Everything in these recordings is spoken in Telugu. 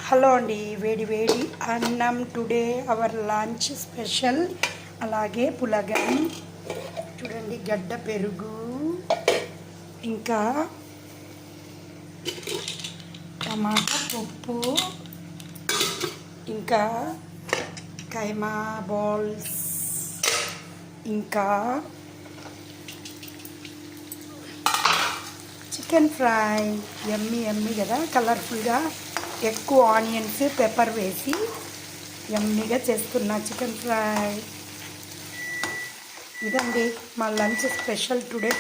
హలో అండి, వేడి వేడి అన్నం. Today our lunch special. అలాగే పులగం చూడండి, గడ్డ పెరుగు, ఇంకా టమాటా పప్పు, ఇంకా కైమా బాల్స్, ఇంకా చికెన్ ఫ్రై. యమ్మీ యమ్మీ కదా, కలర్ఫుల్గా ఎక్కువ ఆనియన్స్ పెప్పర్ వేసి యమ్మీగా చేస్తున్నా చికెన్ ఫ్రై. ఇదండి మా లంచ్ స్పెషల్ టుడే.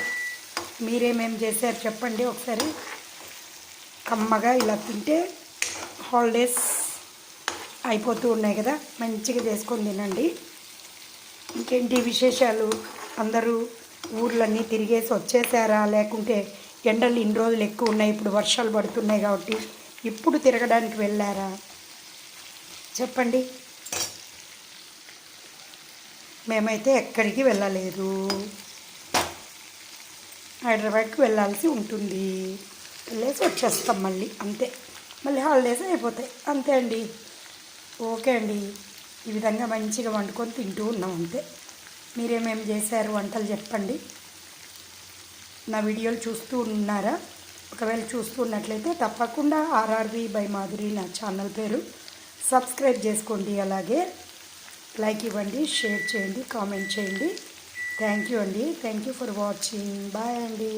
మీరేమేం చేశారు చెప్పండి ఒకసారి. కమ్మగా ఇలా తింటే హాలిడేస్ అయిపోతూ ఉన్నాయి కదా, మంచిగా చేసుకొని తినండి. ఇంకేంటి విశేషాలు? అందరూ ఊర్లన్నీ తిరిగేసి వచ్చేసారా, లేకుంటే ఎండలు ఇన్ని రోజులు ఎక్కువ ఉన్నాయి, ఇప్పుడు వర్షాలు పడుతున్నాయి కాబట్టి ఇప్పుడు తిరగడానికి వెళ్ళారా చెప్పండి. మేమైతే ఎక్కడికి వెళ్ళలేదు, హైదరాబాద్కి వెళ్ళాల్సి ఉంటుంది. వెళ్ళేసి వచ్చేస్తాం మళ్ళీ, అంతే. మళ్ళీ హాలిడేస్ అయిపోతాయి, అంతే అండి. ఓకే అండి, ఈ విధంగా మంచిగా వండుకొని తింటూ ఉన్నాం, అంతే. మీరేమేమి చేశారు వంటలు చెప్పండి. నా వీడియోలు చూస్తూ ఉన్నారా? ఒకవేళ చూస్తూ ఉన్నట్లయితే తప్పకుండా ఆర్ఆర్వి బై మాధురి నా ఛానల్ పేరు. సబ్స్క్రైబ్ చేసుకోండి, అలాగే లైక్ ఇవ్వండి, షేర్ చేయండి, కామెంట్ చేయండి. థ్యాంక్ యూ అండి. Thank you for watching. Bye అండి.